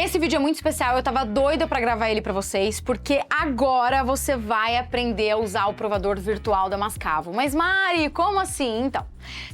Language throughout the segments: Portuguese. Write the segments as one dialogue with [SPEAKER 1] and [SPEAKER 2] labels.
[SPEAKER 1] Esse vídeo é muito especial, eu tava doida pra gravar ele pra vocês, porque agora você vai aprender a usar o provador virtual da Mascavo. Mas Mari, como assim? Então,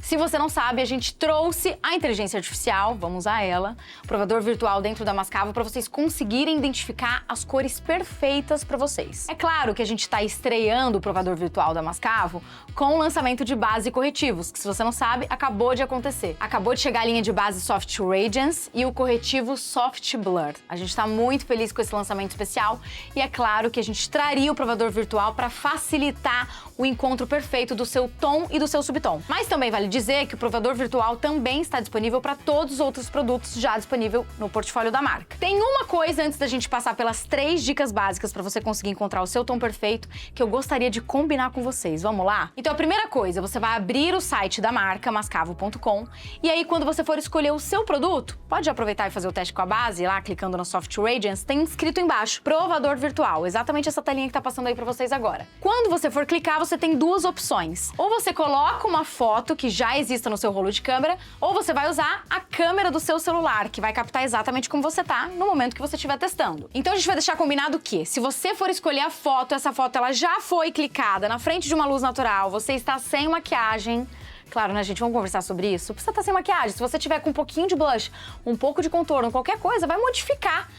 [SPEAKER 1] se você não sabe, a gente trouxe a inteligência artificial, vamos usar ela, o provador virtual dentro da Mascavo, pra vocês conseguirem identificar as cores perfeitas pra vocês. É claro que a gente tá estreando o provador virtual da Mascavo com o lançamento de base e corretivos, que se você não sabe, acabou de acontecer. Acabou de chegar a linha de base Soft Radiance e o corretivo Soft Blur. A gente tá muito feliz com esse lançamento especial e é claro que a gente traria o provador virtual para facilitar o encontro perfeito do seu tom e do seu subtom. Mas também vale dizer que o provador virtual também está disponível para todos os outros produtos já disponível no portfólio da marca. Tem uma coisa antes da gente passar pelas 3 dicas básicas para você conseguir encontrar o seu tom perfeito que eu gostaria de combinar com vocês. Vamos lá? Então a primeira coisa, você vai abrir o site da marca, mascavo.com, e aí quando você for escolher o seu produto, pode aproveitar e fazer o teste com a base, lá clicando no Soft Radiance, tem escrito embaixo, provador virtual, exatamente essa telinha que tá passando aí para vocês agora. Quando você for clicar, você tem 2 opções. Ou você coloca uma foto que já exista no seu rolo de câmera, ou você vai usar a câmera do seu celular, que vai captar exatamente como você tá no momento que você estiver testando. Então a gente vai deixar combinado que, se você for escolher a foto, essa foto ela já foi clicada na frente de uma luz natural, você está sem maquiagem. Claro, né, gente? Vamos conversar sobre isso. Precisa estar sem maquiagem. Se você tiver com um pouquinho de blush, um pouco de contorno, qualquer coisa, vai modificar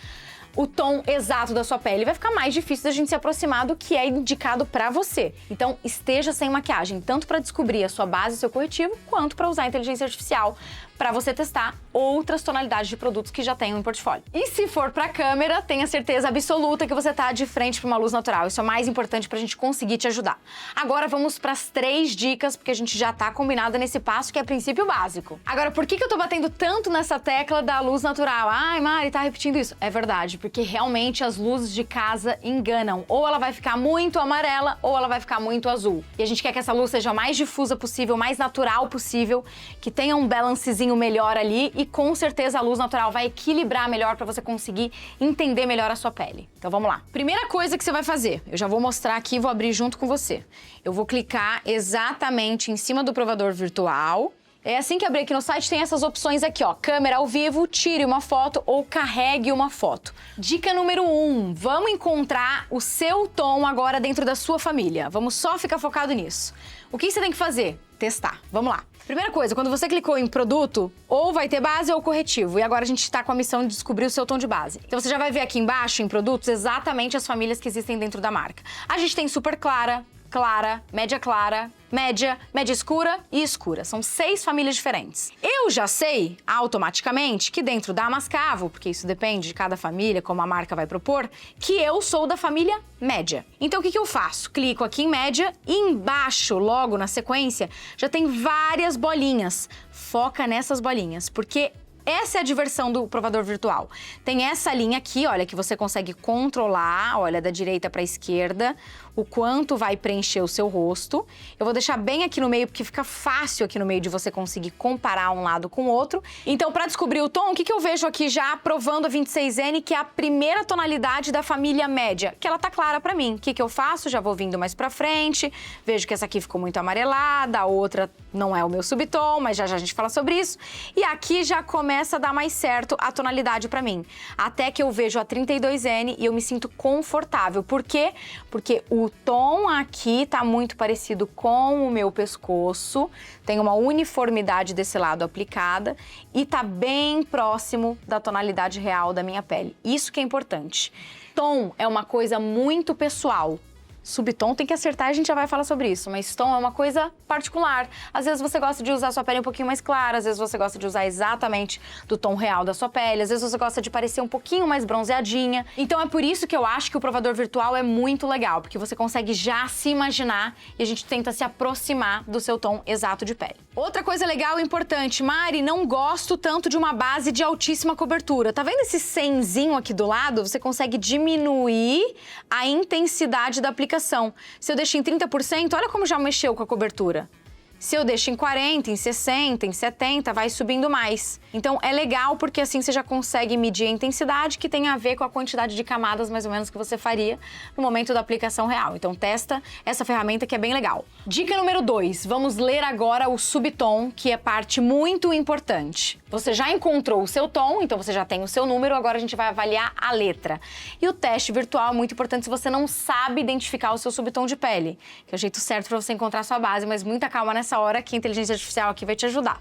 [SPEAKER 1] o tom exato da sua pele. Vai ficar mais difícil da gente se aproximar do que é indicado pra você. Então, esteja sem maquiagem, tanto pra descobrir a sua base e seu corretivo, quanto pra usar a inteligência artificial pra você testar outras tonalidades de produtos que já tem no portfólio. E se for pra câmera, tenha certeza absoluta que você tá de frente pra uma luz natural. Isso é mais importante pra gente conseguir te ajudar. Agora vamos pras 3 dicas, porque a gente já tá combinada nesse passo que é princípio básico. Agora, por que eu tô batendo tanto nessa tecla da luz natural? Ai, Mari, tá repetindo isso. É verdade, porque realmente as luzes de casa enganam. Ou ela vai ficar muito amarela, ou ela vai ficar muito azul. E a gente quer que essa luz seja mais difusa possível, mais natural possível, que tenha um balancezinho melhor ali e com certeza a luz natural vai equilibrar melhor para você conseguir entender melhor a sua pele. Então vamos lá. Primeira coisa que você vai fazer, eu já vou mostrar aqui, vou abrir junto com você. Eu vou clicar exatamente em cima do provador virtual. É assim que abrir aqui no site, tem essas opções aqui, ó. Câmera ao vivo, tire uma foto ou carregue uma foto. Dica número 1, vamos encontrar o seu tom agora dentro da sua família. Vamos só ficar focado nisso. O que você tem que fazer? Testar. Vamos lá. Primeira coisa, quando você clicou em produto, ou vai ter base ou corretivo. E agora a gente tá com a missão de descobrir o seu tom de base. Então você já vai ver aqui embaixo, em produtos, exatamente as famílias que existem dentro da marca. A gente tem super clara, clara, média escura e escura. São 6 famílias diferentes. Eu já sei, automaticamente, que dentro da Mascavo, porque isso depende de cada família, como a marca vai propor, que eu sou da família média. Então o que eu faço? Clico aqui em média e embaixo, logo na sequência, já tem várias bolinhas. Foca nessas bolinhas, porque essa é a diversão do provador virtual. Tem essa linha aqui, olha, que você consegue controlar, olha, da direita para a esquerda, o quanto vai preencher o seu rosto. Eu vou deixar bem aqui no meio, porque fica fácil aqui no meio de você conseguir comparar um lado com o outro. Então, para descobrir o tom, o que eu vejo aqui já provando a 26N, que é a primeira tonalidade da família média, que ela tá clara para mim. O que eu faço? Já vou vindo mais para frente, vejo que essa aqui ficou muito amarelada, a outra não é o meu subtom, mas já a gente fala sobre isso. E aqui já começa a dar mais certo a tonalidade para mim. Até que eu vejo a 32N e eu me sinto confortável. Por quê? Porque o tom aqui tá muito parecido com o meu pescoço, tem uma uniformidade desse lado aplicada e tá bem próximo da tonalidade real da minha pele. Isso que é importante. Tom é uma coisa muito pessoal. Subtom tem que acertar, a gente já vai falar sobre isso, mas tom é uma coisa particular. Às vezes você gosta de usar a sua pele um pouquinho mais clara, às vezes você gosta de usar exatamente do tom real da sua pele, às vezes você gosta de parecer um pouquinho mais bronzeadinha. Então é por isso que eu acho que o provador virtual é muito legal, porque você consegue já se imaginar e a gente tenta se aproximar do seu tom exato de pele. Outra coisa legal e importante, Mari, não gosto tanto de uma base de altíssima cobertura. Tá vendo esse 100zinho aqui do lado? Você consegue diminuir a intensidade da aplicação. Se eu deixo em 30%, olha como já mexeu com a cobertura. Se eu deixo em 40, em 60, em 70, vai subindo mais. Então é legal porque assim você já consegue medir a intensidade que tem a ver com a quantidade de camadas mais ou menos que você faria no momento da aplicação real. Então testa essa ferramenta que é bem legal. Dica número 2, vamos ler agora o subtom, que é parte muito importante. Você já encontrou o seu tom, então você já tem o seu número, agora a gente vai avaliar a letra. E o teste virtual é muito importante se você não sabe identificar o seu subtom de pele, que é o jeito certo para você encontrar a sua base, mas muita calma nessa hora que a inteligência artificial aqui vai te ajudar.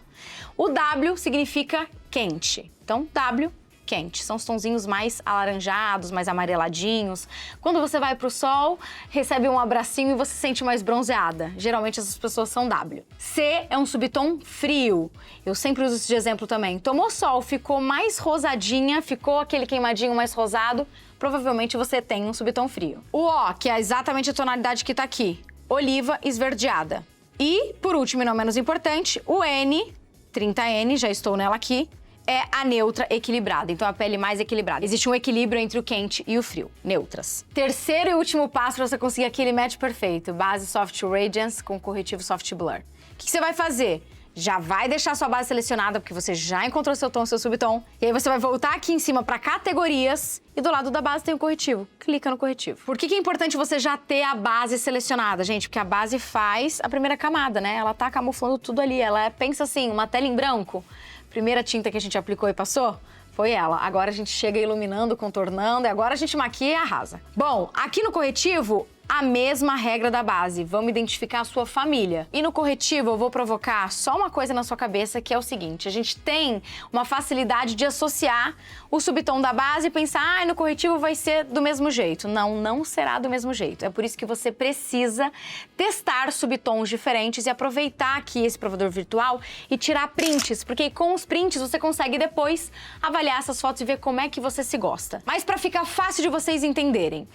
[SPEAKER 1] O W significa quente. Então, W, quente. São os tonzinhos mais alaranjados, mais amareladinhos. Quando você vai pro sol, recebe um abracinho e você se sente mais bronzeada. Geralmente essas pessoas são W. C é um subtom frio. Eu sempre uso esse de exemplo também. Tomou sol, ficou mais rosadinha, ficou aquele queimadinho mais rosado, provavelmente você tem um subtom frio. O O, que é exatamente a tonalidade que tá aqui. Oliva esverdeada. E, por último e não menos importante, o N, 30N, já estou nela aqui, é a neutra equilibrada, então a pele mais equilibrada. Existe um equilíbrio entre o quente e o frio, neutras. Terceiro e último passo para você conseguir aquele match perfeito, base Soft Radiance com corretivo Soft Blur. O que você vai fazer? Já vai deixar sua base selecionada, porque você já encontrou seu tom, seu subtom. E aí você vai voltar aqui em cima para categorias e do lado da base tem o corretivo. Clica no corretivo. Por que é importante você já ter a base selecionada, gente? Porque a base faz a primeira camada, né? Ela tá camuflando tudo ali. Ela é, pensa assim, uma tela em branco. Primeira tinta que a gente aplicou e passou foi ela. Agora a gente chega iluminando, contornando e agora a gente maquia e arrasa. Bom, aqui no corretivo, a mesma regra da base. Vamos identificar a sua família. E no corretivo eu vou provocar só uma coisa na sua cabeça, que é o seguinte. A gente tem uma facilidade de associar o subtom da base e pensar, no corretivo vai ser do mesmo jeito. Não, não será do mesmo jeito. É por isso que você precisa testar subtons diferentes e aproveitar aqui esse provador virtual e tirar prints, porque com os prints você consegue depois avaliar essas fotos e ver como é que você se gosta. Mas para ficar fácil de vocês entenderem,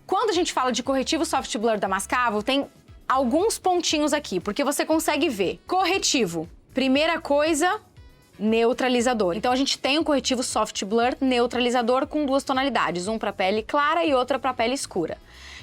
[SPEAKER 1] quando a gente fala de corretivo Soft Blur da Mascavo, tem alguns pontinhos aqui, porque você consegue ver. Corretivo, primeira coisa, neutralizador. Então a gente tem um corretivo Soft Blur neutralizador com duas tonalidades, um para pele clara e outra para pele escura.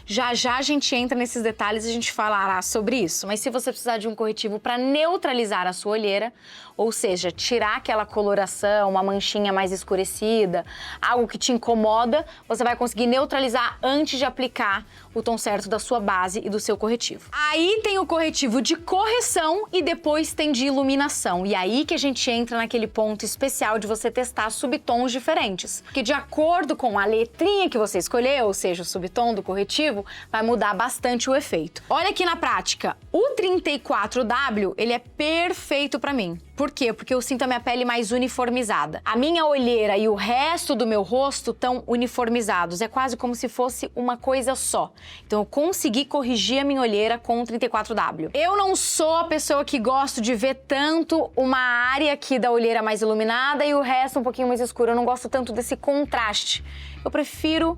[SPEAKER 1] Já já a gente entra nesses detalhes e a gente falará sobre isso. Mas se você precisar de um corretivo para neutralizar a sua olheira, ou seja, tirar aquela coloração, uma manchinha mais escurecida, algo que te incomoda, você vai conseguir neutralizar antes de aplicar o tom certo da sua base e do seu corretivo. Aí tem o corretivo de correção e depois tem de iluminação. E aí que a gente entra naquele ponto especial de você testar subtons diferentes. Porque de acordo com a letrinha que você escolheu, ou seja, o subtom do corretivo, vai mudar bastante o efeito. Olha aqui na prática, o 34W, ele é perfeito pra mim. Por quê? Porque eu sinto a minha pele mais uniformizada. A minha olheira e o resto do meu rosto estão uniformizados. É quase como se fosse uma coisa só. Então eu consegui corrigir a minha olheira com o 34W. Eu não sou a pessoa que gosto de ver tanto uma área aqui da olheira mais iluminada e o resto um pouquinho mais escuro. Eu não gosto tanto desse contraste. Eu prefiro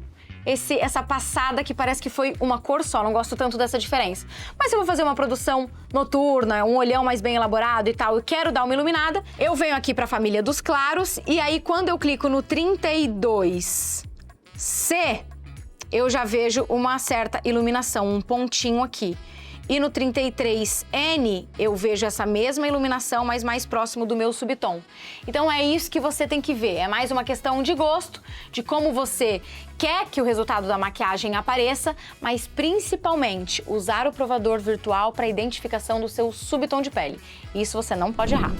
[SPEAKER 1] essa passada que parece que foi uma cor só, não gosto tanto dessa diferença. Mas se eu vou fazer uma produção noturna, um olhão mais bem elaborado e tal, e quero dar uma iluminada, eu venho aqui para a família dos claros, e aí quando eu clico no 32C, eu já vejo uma certa iluminação, um pontinho aqui. E no 33N, eu vejo essa mesma iluminação, mas mais próximo do meu subtom. Então é isso que você tem que ver. É mais uma questão de gosto, de como você quer que o resultado da maquiagem apareça, mas principalmente usar o provador virtual para identificação do seu subtom de pele. Isso você não pode errar.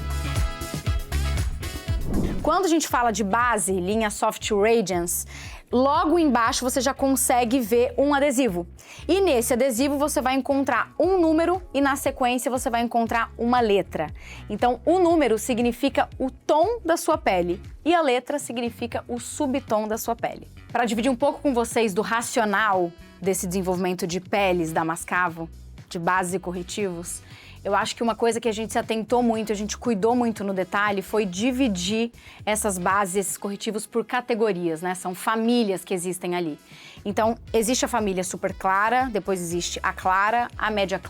[SPEAKER 1] Quando a gente fala de base, linha Soft Radiance, logo embaixo você já consegue ver um adesivo. E nesse adesivo você vai encontrar um número e na sequência você vai encontrar uma letra. Então o número significa o tom da sua pele e a letra significa o subtom da sua pele. Para dividir um pouco com vocês do racional desse desenvolvimento de peles da Mascavo, de bases e corretivos, eu acho que uma coisa que a gente se atentou muito, a gente cuidou muito no detalhe, foi dividir essas bases, esses corretivos por categorias, né? São famílias que existem ali. Então, existe a família super clara, depois existe a clara, a média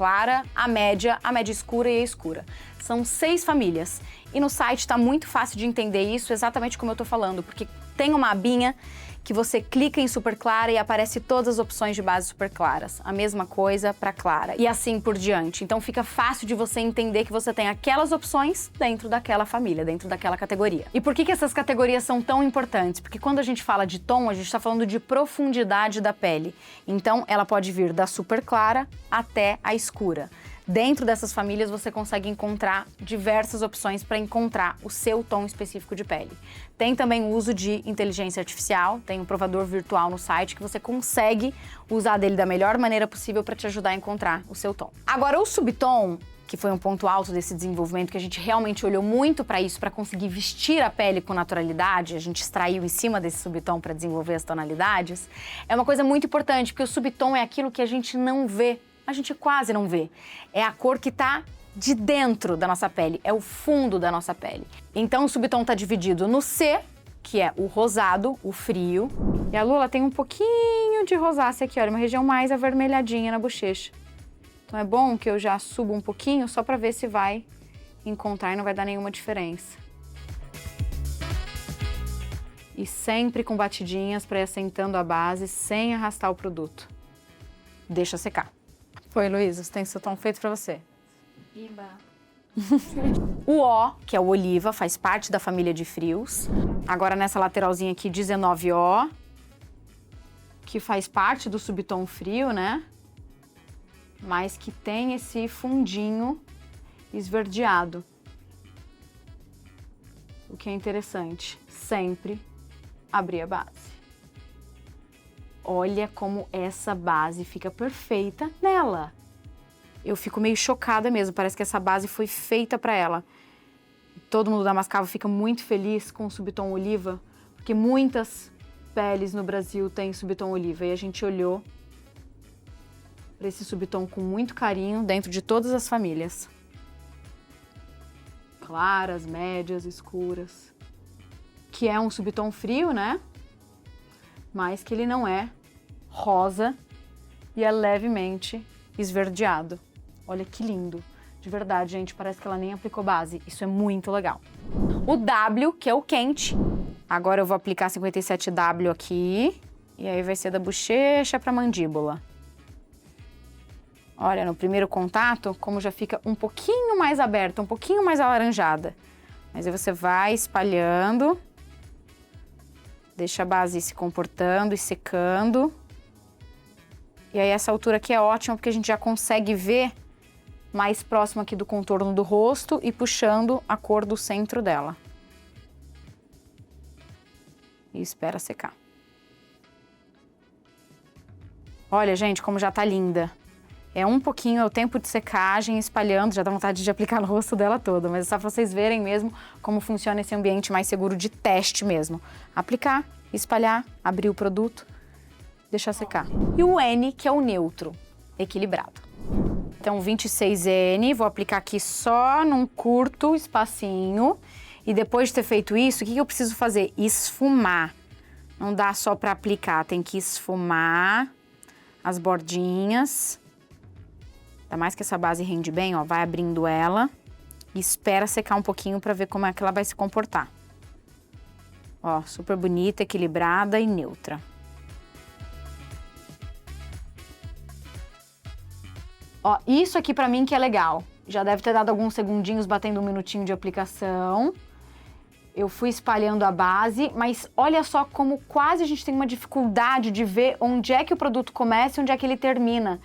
[SPEAKER 1] escura e a escura. São 6 famílias. E no site está muito fácil de entender isso, exatamente como eu tô falando, porque tem uma abinha que você clica em super clara e aparece todas as opções de base super claras. A mesma coisa para clara e assim por diante. Então fica fácil de você entender que você tem aquelas opções dentro daquela família, dentro daquela categoria. E por que essas categorias são tão importantes? Porque quando a gente fala de tom, a gente está falando de profundidade da pele. Então ela pode vir da super clara até a escura. Dentro dessas famílias você consegue encontrar diversas opções para encontrar o seu tom específico de pele. Tem também o uso de inteligência artificial, tem um provador virtual no site que você consegue usar dele da melhor maneira possível para te ajudar a encontrar o seu tom. Agora o subtom, que foi um ponto alto desse desenvolvimento, que a gente realmente olhou muito para isso, para conseguir vestir a pele com naturalidade, a gente extraiu em cima desse subtom para desenvolver as tonalidades, é uma coisa muito importante, porque o subtom é aquilo que a gente não vê. A gente quase não vê. É a cor que tá de dentro da nossa pele, é o fundo da nossa pele. Então o subtom tá dividido no C, que é o rosado, o frio. E a Lula tem um pouquinho de rosácea aqui, olha, uma região mais avermelhadinha na bochecha. Então é bom que eu já subo um pouquinho só pra ver se vai encontrar e não vai dar nenhuma diferença. E sempre com batidinhas pra ir assentando a base sem arrastar o produto. Deixa secar. Foi, Luísa, você tem seu tom feito pra você.
[SPEAKER 2] Iba.
[SPEAKER 1] O O, que é o oliva, faz parte da família de frios. Agora nessa lateralzinha aqui, 19O, que faz parte do subtom frio, né? Mas que tem esse fundinho esverdeado. O que é interessante, sempre abrir a base. Olha como essa base fica perfeita nela. Eu fico meio chocada mesmo, parece que essa base foi feita para ela. Todo mundo da Mascavo fica muito feliz com o subtom oliva, porque muitas peles no Brasil têm subtom oliva. E a gente olhou para esse subtom com muito carinho dentro de todas as famílias. Claras, médias, escuras. Que é um subtom frio, né? Mas que ele não é rosa e é levemente esverdeado. Olha que lindo. De verdade, gente, parece que ela nem aplicou base. Isso é muito legal. O W, que é o quente. Agora eu vou aplicar 57W aqui. E aí vai ser da bochecha pra mandíbula. Olha, no primeiro contato, como já fica um pouquinho mais aberta, um pouquinho mais alaranjada. Mas aí você vai espalhando. Deixa a base se comportando e secando. E aí essa altura aqui é ótima porque a gente já consegue ver mais próximo aqui do contorno do rosto e puxando a cor do centro dela. E espera secar. Olha, gente, como já tá linda. É um pouquinho, é o tempo de secagem, espalhando, já dá vontade de aplicar no rosto dela toda, mas é só pra vocês verem mesmo como funciona esse ambiente mais seguro de teste mesmo. Aplicar, espalhar, abrir o produto, deixar secar. E o N, que é o neutro, equilibrado. Então, 26N, vou aplicar aqui só num curto espacinho. E depois de ter feito isso, o que eu preciso fazer? Esfumar. Não dá só pra aplicar, tem que esfumar as bordinhas. Ainda mais que essa base rende bem, ó, vai abrindo ela e espera secar um pouquinho pra ver como é que ela vai se comportar. Ó, super bonita, equilibrada e neutra. Ó, isso aqui pra mim que é legal. Já deve ter dado alguns segundinhos batendo um minutinho de aplicação. Eu fui espalhando a base, mas olha só como quase a gente tem uma dificuldade de ver onde é que o produto começa e onde é que ele termina.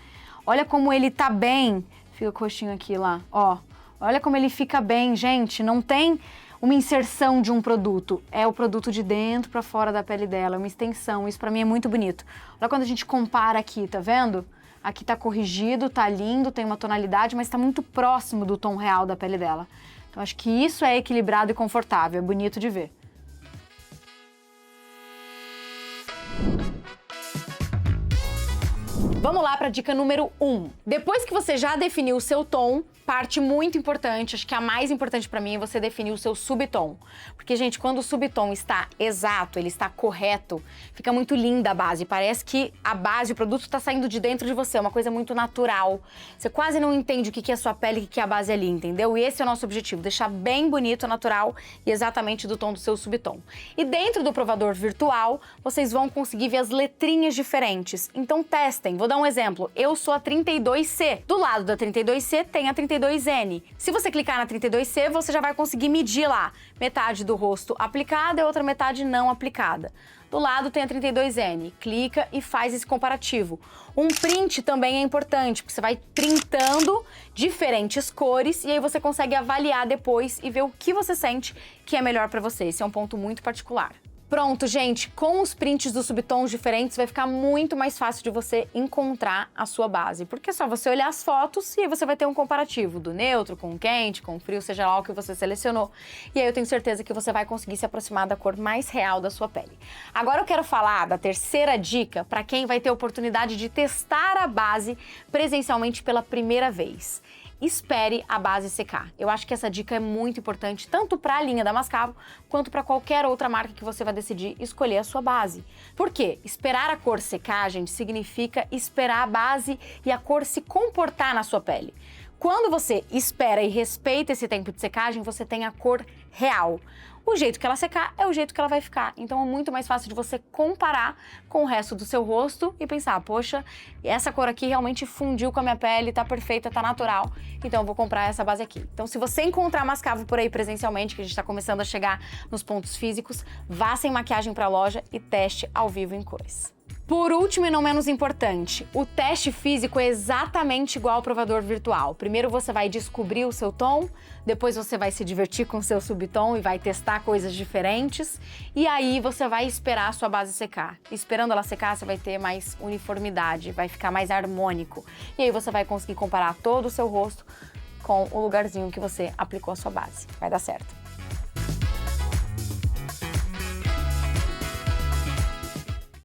[SPEAKER 1] Olha como ele tá bem. Fica o coxinho aqui lá, ó. Olha como ele fica bem, gente. Não tem uma inserção de um produto. É o produto de dentro pra fora da pele dela, é uma extensão. Isso pra mim é muito bonito. Olha quando a gente compara aqui, tá vendo? Aqui tá corrigido, tá lindo, tem uma tonalidade, mas tá muito próximo do tom real da pele dela. Então acho que isso é equilibrado e confortável, é bonito de ver. Vamos lá para a dica número 1. Depois que você já definiu o seu tom, parte muito importante, acho que a mais importante para mim é você definir o seu subtom. Porque, gente, quando o subtom está exato, ele está correto, fica muito linda a base. Parece que a base, o produto está saindo de dentro de você, é uma coisa muito natural. Você quase não entende o que é a sua pele e o que é a base ali, entendeu? E esse é o nosso objetivo, deixar bem bonito, natural e exatamente do tom do seu subtom. E dentro do provador virtual, vocês vão conseguir ver as letrinhas diferentes. Então testem. Vou dar um exemplo. Eu sou a 32C. Do lado da 32C tem a 32N. Se você clicar na 32C, você já vai conseguir medir lá metade do rosto aplicada e outra metade não aplicada. Do lado tem a 32N. Clica e faz esse comparativo. Um print também é importante, porque você vai printando diferentes cores e aí você consegue avaliar depois e ver o que você sente que é melhor para você. Esse é um ponto muito particular. Pronto, gente, com os prints dos subtons diferentes vai ficar muito mais fácil de você encontrar a sua base, porque é só você olhar as fotos e aí você vai ter um comparativo do neutro com o quente, com o frio, seja lá o que você selecionou. E aí eu tenho certeza que você vai conseguir se aproximar da cor mais real da sua pele. Agora eu quero falar da terceira dica para quem vai ter a oportunidade de testar a base presencialmente pela primeira vez. Espere a base secar. Eu acho que essa dica é muito importante, tanto para a linha da Mascavo, quanto para qualquer outra marca que você vai decidir escolher a sua base. Por quê? Esperar a cor secar, gente, significa esperar a base e a cor se comportar na sua pele. Quando você espera e respeita esse tempo de secagem, você tem a cor real. O jeito que ela secar é o jeito que ela vai ficar. Então é muito mais fácil de você comparar com o resto do seu rosto e pensar, poxa, essa cor aqui realmente fundiu com a minha pele, tá perfeita, tá natural, então eu vou comprar essa base aqui. Então se você encontrar Mascavo por aí presencialmente, que a gente tá começando a chegar nos pontos físicos, vá sem maquiagem pra loja e teste ao vivo em cores. Por último e não menos importante, o teste físico é exatamente igual ao provador virtual. Primeiro você vai descobrir o seu tom, depois você vai se divertir com o seu subtom e vai testar coisas diferentes, e aí você vai esperar a sua base secar. Esperando ela secar, você vai ter mais uniformidade, vai ficar mais harmônico. E aí você vai conseguir comparar todo o seu rosto com o lugarzinho que você aplicou a sua base. Vai dar certo.